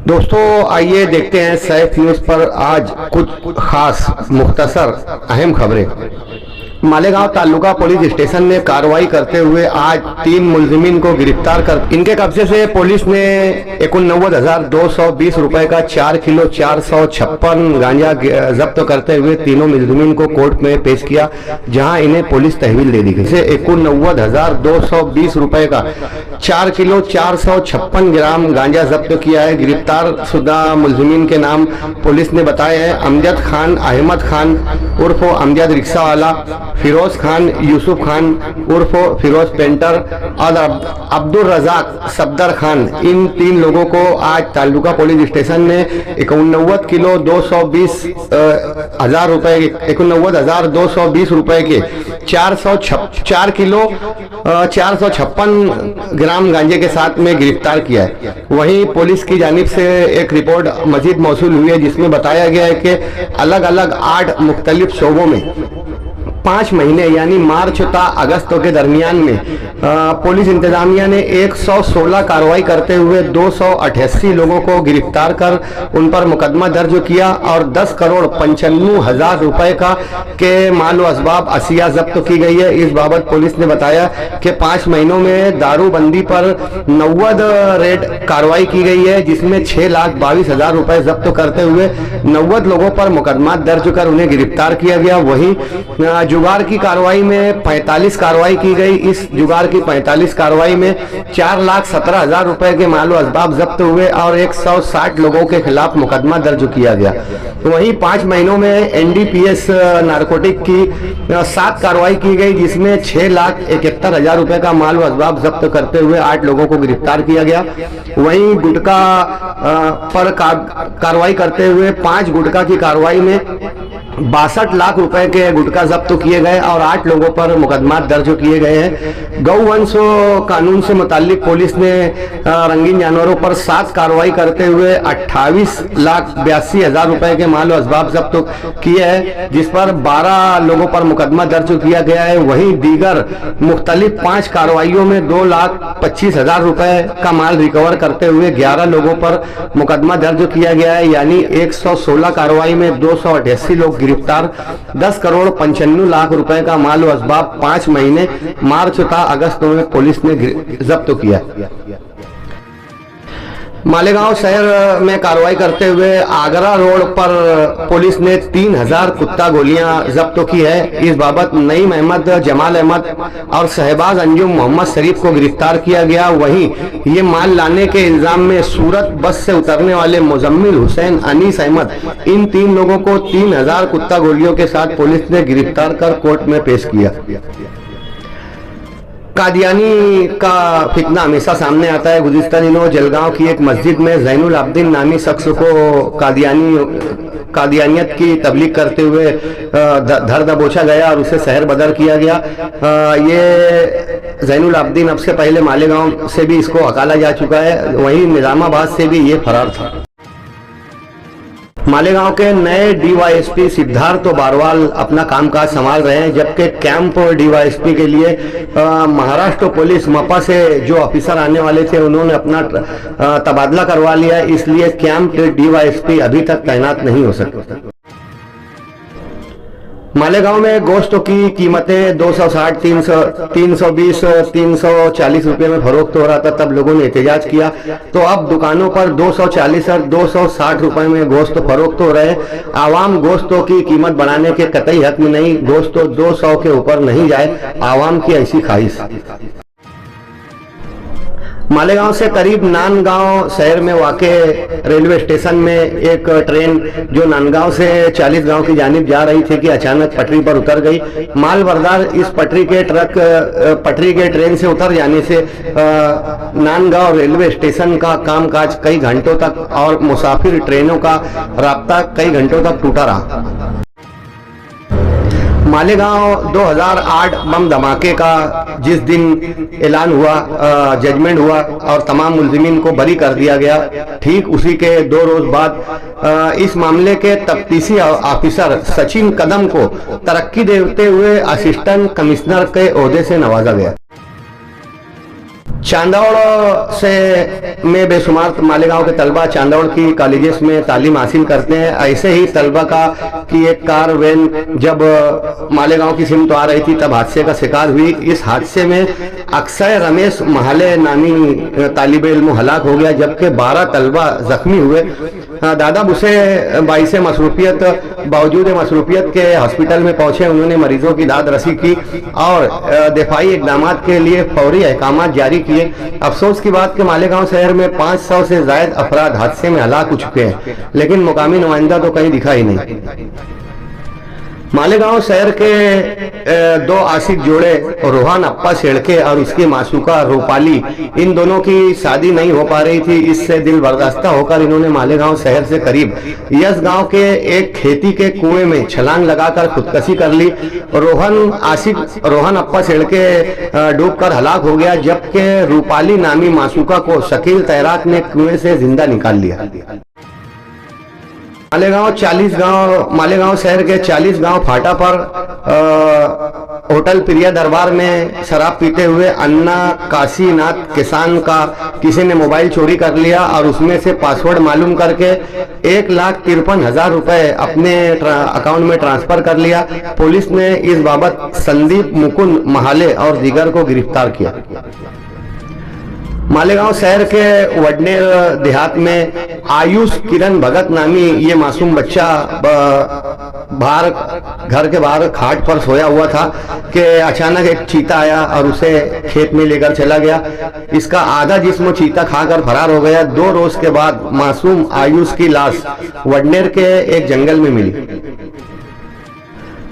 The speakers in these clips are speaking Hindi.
दोस्तों आइए देखते हैं सैफ न्यूज पर आज कुछ खास मुख्तसर अहम खबरें। मालेगांव तालुका पुलिस स्टेशन ने कार्रवाई करते हुए आज 3 मुलजिमीन को गिरफ्तार कर इनके कब्जे से पुलिस ने 89,220 रुपए का 4 किलो 456 गांजा जब्त करते हुए तीनों मुलजिमीन को कोर्ट में पेश किया, जहां इन्हें पुलिस तहवील दे दी गई। से 89,220 रुपए का 4 किलो 456 ग्राम गांजा जब्त किया है। गिरफ्तार शुदा मुलजिमीन के नाम पुलिस ने बताए हैं अमजद खान, अहमद खान उर्फ अमजद रिक्शा वाला, फिरोज खान, यूसुफ खान उर्फ फिरोज पेंटर और अब्दुल रजाक सफदर खान। इन 3 लोगों को आज तालुका पुलिस स्टेशन ने 89 किलो 220 हजार रुपए 89,220 रुपए के 4 किलो 456 ग्राम गांजे के साथ में गिरफ्तार किया है। वहीं पुलिस की जानिब से एक रिपोर्ट मजीद मौसूल हुई है, जिसमें बताया गया है कि अलग अलग 8 मुख्तलिफ शोबों में 5 महीने यानी मार्च ता अगस्त के दरमियान में पुलिस इंतजामिया ने 116 कार्रवाई करते हुए 288 लोगों को गिरफ्तार कर उन पर मुकदमा दर्ज किया और 10,95,00,000 रुपए का के माल व असबाब असिया जब्त की गई है। इस बाबत पुलिस ने बताया कि 5 महीनों में दारूबंदी पर 90 रेड कार्रवाई की गई है, जिसमें 6,22,000 रुपए जब्त करते हुए 90 लोगों पर मुकदमा दर्ज कर उन्हें गिरफ्तार किया गया। वहीं जुगाड़ की कार्रवाई में 45 कार्रवाई की गई। इस जुगाड़ की 45 कार्रवाई में 4,17,000 रुपए के माल व असबाब जब्त हुए और 160 लोगों के खिलाफ मुकदमा दर्ज किया गया। वहीं 5 महीनों में एनडीपीएस नारकोटिक की 7 कार्रवाई की गई, जिसमें 6,71,000 रुपए का माल व असबाब जब्त करते हुए 8 लोगों को गिरफ्तार किया गया। वहीं गुटखा पर कार्रवाई करते हुए 5 गुटखा की कार्रवाई में 62 लाख रुपए के गुटखा जब्त किए गए और 8 लोगों पर मुकदमा दर्ज किए गए हैं। गौवंश कानून से मुतालिक पुलिस ने रंगीन जानवरों पर 7 कार्रवाई करते हुए 28,82,000 रुपए के माल व असबाब जब्त किए हैं, जिस पर 12 लोगों पर मुकदमा दर्ज किया गया है। वहीं दीगर मुख्तलिफ 5 कार्रवाइयों में 2,25,000 रुपए का माल रिकवर करते हुए 11 लोगों पर मुकदमा दर्ज किया गया है, यानी 116 कार्रवाई में 288 लोग गिरफ्तार। 10,95,00,000 रुपए का माल व असबाब 5 महीने मार्च तथा अगस्त में पुलिस ने जब्त किया। मालेगांव शहर में कार्रवाई करते हुए आगरा रोड पर पुलिस ने 3,000 कुत्ता गोलियां जब्त की है। इस बाबत नईम अहमद, जमाल अहमद और शहबाज अंजुम मोहम्मद शरीफ को गिरफ्तार किया गया। वहीं ये माल लाने के इल्जाम में सूरत बस से उतरने वाले मुजम्मिल हुसैन, अनीस अहमद, इन 3 लोगों को 3,000 कुत्ता गोलियों के साथ पुलिस ने गिरफ्तार कर कोर्ट में पेश किया। कादियानी का फितना हमेशा सामने आता है। गुज़िश्ता दिनों जलगांव की एक मस्जिद में जैनुल आबदीन नामी शख्स को कादियानियत की तबलीग करते हुए धर दबोचा गया और उसे शहर बदर किया गया। ये जैनुल आबदीन अब से पहले मालेगांव से भी इसको हकाला जा चुका है, वहीं निजामाबाद से भी ये फरार था। मालेगांव के नए डीवाईएसपी सिद्धार्थ बारवाल अपना कामकाज संभाल रहे हैं, जबकि कैंप डीवाईएसपी के लिए महाराष्ट्र पुलिस मपा से जो ऑफिसर आने वाले थे उन्होंने अपना तबादला करवा लिया, इसलिए कैंप डीवाईएसपी अभी तक तैनात नहीं हो सके। मालेगांव में गोश्त की कीमतें 260, 320, 340 रुपए में फरोख्त हो रहा था, तब लोगों ने एहतजाज किया तो अब दुकानों पर 240 और 260 रुपए में गोश्त फरोख्त हो रहे हैं। आवाम गोश्तों की कीमत बढ़ाने के कतई हक में नहीं, गोश्त 200 के ऊपर नहीं जाए, आवाम की ऐसी ख्वाहिश। मालेगांव से करीब नांदगांव शहर में वाक़े रेलवे स्टेशन में एक ट्रेन जो नांदगांव से 40 गांव की जानिब जा रही थी कि अचानक पटरी पर उतर गई। माल बरदार इस पटरी के ट्रेन से उतर जाने से नांदगांव रेलवे स्टेशन का कामकाज कई घंटों तक और मुसाफिर ट्रेनों का राब्ता कई घंटों तक टूटा रहा। मालेगांव 2008 बम धमाके का जिस दिन ऐलान हुआ, जजमेंट हुआ और तमाम मुलजिमीन को बरी कर दिया गया, ठीक उसी के 2 रोज बाद इस मामले के तफ्तीशी ऑफिसर सचिन कदम को तरक्की देते हुए असिस्टेंट कमिश्नर के ओहदे से नवाजा गया। चांदौड़ से में बेशुमार मालेगांव के तलबा चांदौड़ की कॉलेजेस में तालीम हासिल करते हैं। ऐसे ही तलबा की एक कार वैन जब मालेगांव की सिमत आ रही थी तब हादसे का शिकार हुई। इस हादसे में अक्षय रमेश महाले नामी तालिब इल्म हलाक हो गया, जबकि 12 तलबा जख्मी हुए। दादा बुसे बाइसे मसरूफियत बावजूद मसरूफियत के हॉस्पिटल में पहुंचे। उन्होंने मरीजों की दाद रसी की और दिफाई इकदाम के लिए फौरी अहकाम जारी किए। अफसोस की बात कि मालेगांव शहर में 500 से ज्यादा अफराद हादसे में हलाक हो चुके हैं, लेकिन मुकामी नुमाइंदा तो कहीं दिखा ही नहीं। मालेगांव शहर के दो आशिक जोड़े रोहन अप्पा शेड़के और उसकी मासूका रूपाली, इन दोनों की शादी नहीं हो पा रही थी। इससे दिल बर्दाश्ता होकर इन्होंने मालेगांव शहर से करीब यस गांव के एक खेती के कुएं में छलांग लगाकर खुदकशी कर ली। रोहन अप्पा शेड़के डूबकर हलाक हो गया, जबकि रूपाली नामी मासूका को शकील तैराक ने कुएं से जिंदा निकाल लिया। मालेगांव शहर के 40 गांव फाटा पर होटल प्रिया दरबार में शराब पीते हुए अन्ना काशीनाथ किसान का किसी ने मोबाइल चोरी कर लिया और उसमें से पासवर्ड मालूम करके 1,53,000 रुपए अपने अकाउंट में ट्रांसफर कर लिया। पुलिस ने इस बाबत संदीप मुकुंद महाले और दीगर को गिरफ्तार किया। मालेगांव शहर के वडनेर देहात में आयुष किरण भगत नामी ये मासूम बच्चा घर के बाहर खाट पर सोया हुआ था कि अचानक एक चीता आया और उसे खेत में लेकर चला गया। इसका आधा जिस्म चीता खाकर फरार हो गया। 2 रोज के बाद मासूम आयुष की लाश वडनेर के एक जंगल में मिली।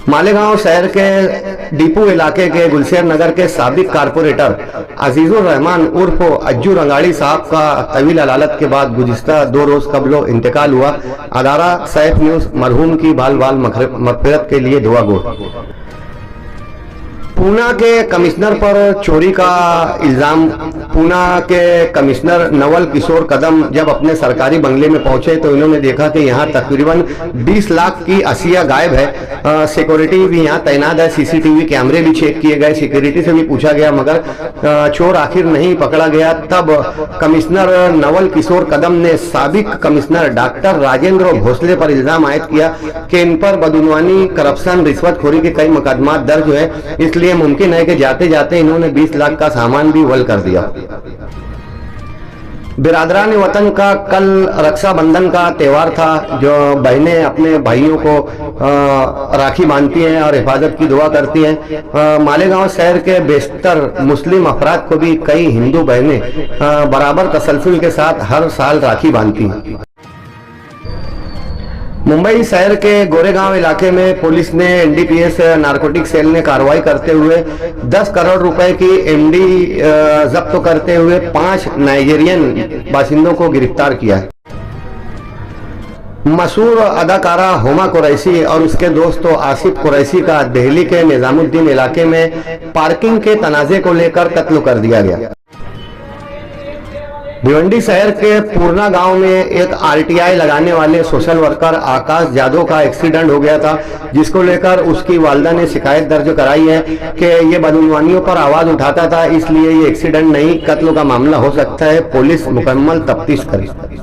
मालेगांव शहर के डीपू इलाके के गुलशेर नगर के साबिक कारपोरेटर अजीजुर रहमान उर्फ अज्जू रंगाड़ी साहब का तवील अदालत के बाद गुज़िश्ता 2 रोज कबलो इंतकाल हुआ। अदारा सैफ न्यूज मरहूम की बाल बाल मग़फ़िरत के लिए दुआ गो। पूना के कमिश्नर पर चोरी का इल्जाम। पूना के कमिश्नर नवल किशोर कदम जब अपने सरकारी बंगले में पहुंचे तो इन्होंने देखा कि यहां तकरीबन 20 लाख की अशिया गायब है। सिक्योरिटी भी यहां तैनात है, सीसीटीवी कैमरे भी चेक किए गए, सिक्योरिटी से भी पूछा गया, मगर चोर आखिर नहीं पकड़ा गया। तब कमिश्नर नवल किशोर कदम ने साबिक कमिश्नर डॉक्टर राजेंद्र भोसले पर इल्जाम आयद किया कि इन पर बदउनवानी, करप्शन, रिश्वतखोरी के कई मुकदमा दर्ज है, इसलिए मुमकिन है कि जाते जाते इन्होंने 20 लाख का सामान भी वल कर दिया। बिरादरान वतन का कल रक्षाबंधन का त्यौहार था, जो बहनें अपने भाइयों को राखी बांधती हैं और हिफाजत की दुआ करती हैं। मालेगांव शहर के बेशतर मुस्लिम अफराद को भी कई हिंदू बहनें बराबर तसलसल के साथ हर साल राखी बांधती हैं। मुंबई शहर के गोरेगांव इलाके में पुलिस ने एनडीपीएस नारकोटिक सेल ने कार्रवाई करते हुए 10 करोड़ रुपए की एमडी जब्त करते हुए 5 नाइजीरियन बाशिंदों को गिरफ्तार किया है। मशहूर अदाकारा हुमा कुरैशी और उसके दोस्त आसिफ कुरैशी का दिल्ली के निजामुद्दीन इलाके में पार्किंग के तनाजे को लेकर कत्ल कर दिया गया। भिवंडी शहर के पूर्णा गांव में एक आरटीआई लगाने वाले सोशल वर्कर आकाश यादव का एक्सीडेंट हो गया था, जिसको लेकर उसकी वालिदा ने शिकायत दर्ज कराई है कि ये बदउनवानियों पर आवाज उठाता था, इसलिए ये एक्सीडेंट नहीं कत्ल का मामला हो सकता है। पुलिस मुकम्मल तफ्तीश करेगी।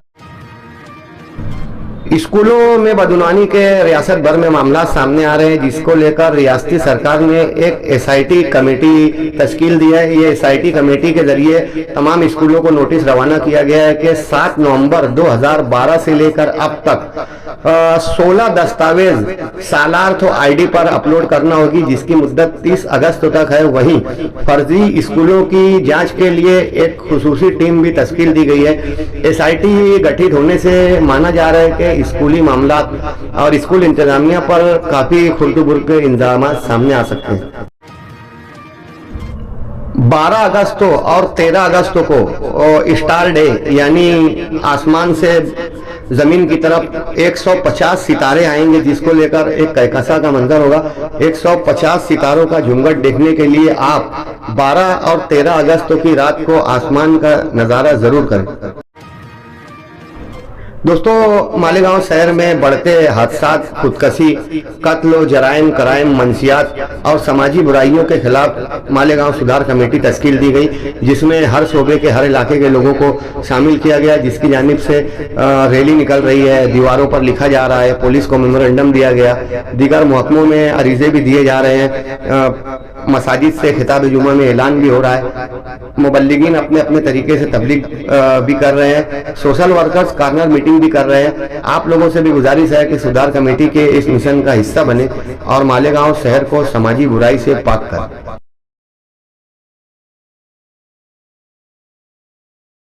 स्कूलों में बदउनवानी के रियासत भर में मामला सामने आ रहे हैं, जिसको लेकर रियासती सरकार ने एक एसआईटी कमेटी तश्कील दी है। ये एसआईटी कमेटी के जरिए तमाम स्कूलों को नोटिस रवाना किया गया है कि 7 नवंबर 2012 से लेकर अब तक 16 दस्तावेज सालार्थ आईडी पर अपलोड करना होगी, जिसकी मुद्दत 30 अगस्त तक है। वहीं फर्जी स्कूलों की जांच के लिए एक खुसूसी टीम भी तश्कील दी गई है। एसआईटी गठित होने से माना जा रहा है कि स्कूली मामला और स्कूल इंतजामिया पर काफी खुर्द-बुर्द इंतजाम सामने आ सकते हैं। 12 अगस्त और 13 अगस्त को स्टार डे यानी आसमान से जमीन की तरफ 150 सितारे आएंगे, जिसको लेकर एक कहकशा का मंजर होगा। 150 सितारों का झुमघट देखने के लिए आप 12 और 13 अगस्त की रात को आसमान का नजारा जरूर करें। दोस्तों, मालेगांव शहर में बढ़ते हादसा, खुदकशी, कत्ल, जराइम, कराइम, मंशियात और समाजी बुराइयों के खिलाफ मालेगांव सुधार कमेटी तश्कील दी गई, जिसमें हर शोबे के, हर इलाके के लोगों को शामिल किया गया, जिसकी जानिब से रैली निकल रही है, दीवारों पर लिखा जा रहा है, पुलिस को मेमोरेंडम दिया गया, दीगर महकमों में अरीजे भी दिए जा रहे हैं, मसाजिद से खिताब जुमा में ऐलान भी हो रहा है, मुबल्लिगीन अपने अपने तरीके से तबलीग भी कर रहे हैं, सोशल वर्कर्स कॉर्नर मीटिंग भी कर रहे हैं। आप लोगों से भी गुजारिश है कि सुधार कमेटी के इस मिशन का हिस्सा बने और मालेगांव शहर को समाजी बुराई से पाक करें।